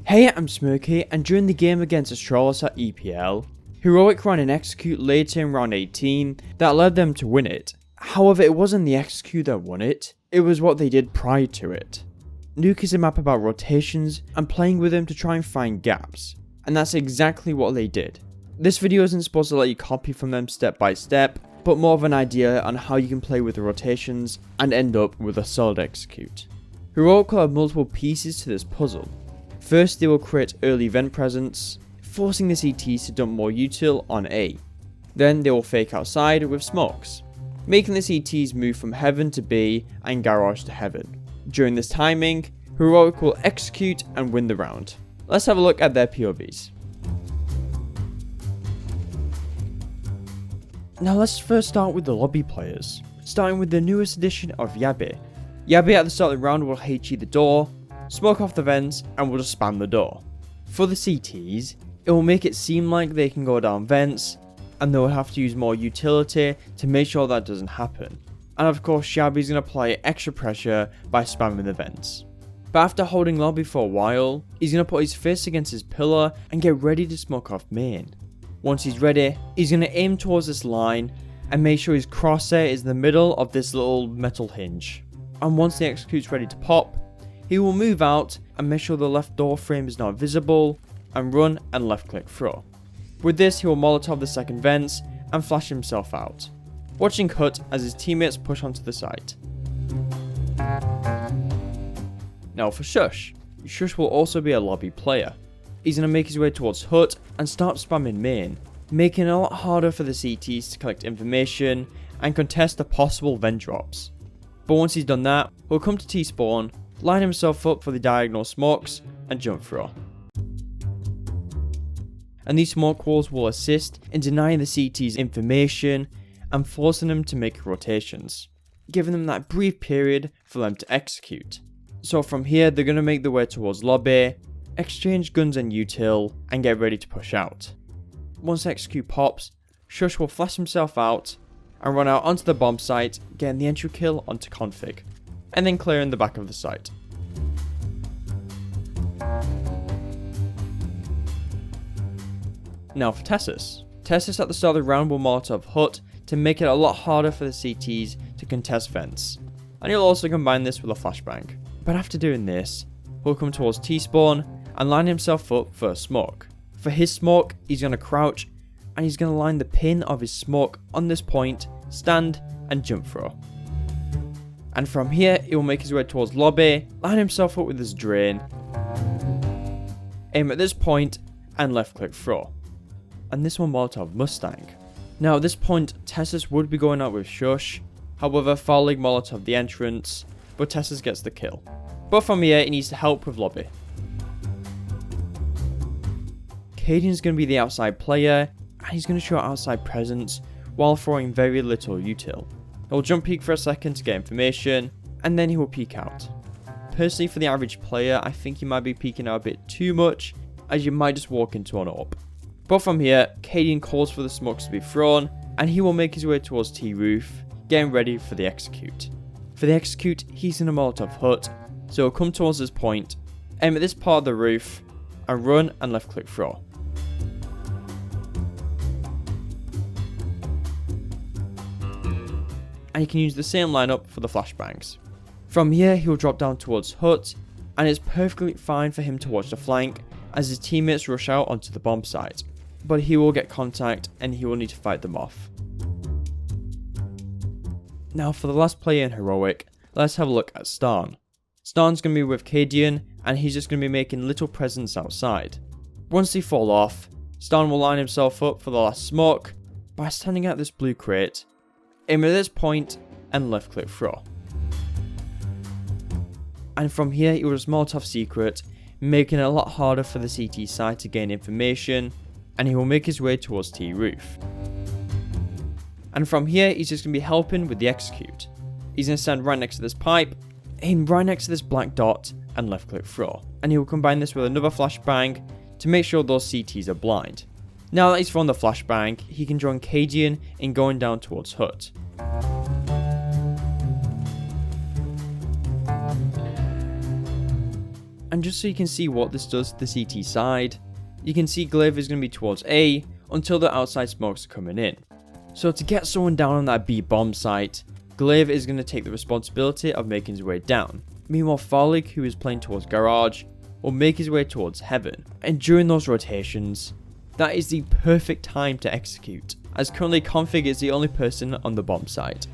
Hey, I'm Smirky, and during the game against Astralis at EPL, Heroic ran an execute later in round 18 that led them to win it. However, it wasn't the execute that won it, it was what they did prior to it. Nuke is a map about rotations and playing with them to try and find gaps, and that's exactly what they did. This video isn't supposed to let you copy from them step by step, but more of an idea on how you can play with the rotations and end up with a solid execute. Heroic will have multiple pieces to this puzzle. First, they will create early vent presence, forcing the CTs to dump more util on A. Then they will fake outside with smokes, making the CTs move from heaven to B and garage to heaven. During this timing, Heroic will execute and win the round. Let's have a look at their POVs. Now let's first start with the lobby players, starting with the newest addition of Jabbi. Jabbi at the start of the round will HE the door, smoke off the vents, and will just spam the door. For the CTs, it will make it seem like they can go down vents, and they will have to use more utility to make sure that doesn't happen. And of course, Jabbi is going to apply extra pressure by spamming the vents. But after holding lobby for a while, he's going to put his fist against his pillar and get ready to smoke off main. Once he's ready, he's going to aim towards this line and make sure his crosshair is in the middle of this little metal hinge. And once the execute's ready to pop, he will move out and make sure the left door frame is not visible and run and left click through. With this, he will molotov the second vents and flash himself out, watching Hut as his teammates push onto the site. Now for sjuush. Sjuush will also be a lobby player. He's going to make his way towards Hut and start spamming main, making it a lot harder for the CTs to collect information and contest the possible vent drops. But once he's done that, he'll come to T-spawn, line himself up for the diagonal smokes and jump through. And these smoke walls will assist in denying the CTs information and forcing them to make rotations, giving them that brief period for them to execute. So from here, they're going to make their way towards lobby, exchange guns and util, and get ready to push out. Once execute pops, sjuush will flash himself out and run out onto the bomb site, getting the entry kill onto config, and then clearing the back of the site. Now for Teses. Teses at the start of the round will molotov Hut to make it a lot harder for the CTs to contest vents, and he'll also combine this with a flashbang. But after doing this, he'll come towards T-spawn and line himself up for a smoke. For his smoke, he's going to crouch and he's going to line the pin of his smoke on this point, stand and jump throw. And from here, he will make his way towards lobby, line himself up with his drain, aim at this point, and left click throw. And this one molotov Mustang. Now at this point, Teses would be going out with sjuush, however fouling molotov the entrance, but Teses gets the kill. But from here, he needs to help with lobby. cadiaN is going to be the outside player, and he's going to show outside presence while throwing very little util. He'll jump peek for a second to get information, and then he will peek out. Personally, for the average player, I think he might be peeking out a bit too much, as you might just walk into an AWP. But from here, cadiaN calls for the smokes to be thrown, and he will make his way towards T roof, getting ready for the execute. For the execute, he's in a molotov Hut, so he'll come towards this point, aim at this part of the roof, and run and left click throw. And he can use the same lineup for the flashbangs. From here, he'll drop down towards Hut, and it's perfectly fine for him to watch the flank as his teammates rush out onto the bomb site, but he will get contact and he will need to fight them off. Now for the last player in Heroic, let's have a look at Stavn. Stavn's going to be with cadiaN, and he's just going to be making little presence outside. Once they fall off, Stavn will line himself up for the last smoke by standing at this blue crate, aim at this point, and left click throw. And from here, he will just molotov secret, making it a lot harder for the CT side to gain information, and he will make his way towards T roof. And from here, he's just going to be helping with the execute. He's going to stand right next to this pipe, aim right next to this black dot, and left click throw. And he will combine this with another flashbang to make sure those CTs are blind. Now that he's thrown the flashbang, he can join cadiaN in going down towards Hut. And just so you can see what this does to the CT side, you can see Glaive is going to be towards A until the outside smokes are coming in. So to get someone down on that B bomb site, Glaive is going to take the responsibility of making his way down. Meanwhile, Farlig, who is playing towards Garage, will make his way towards Heaven. And during those rotations, that is the perfect time to execute, as currently Config is the only person on the bomb site.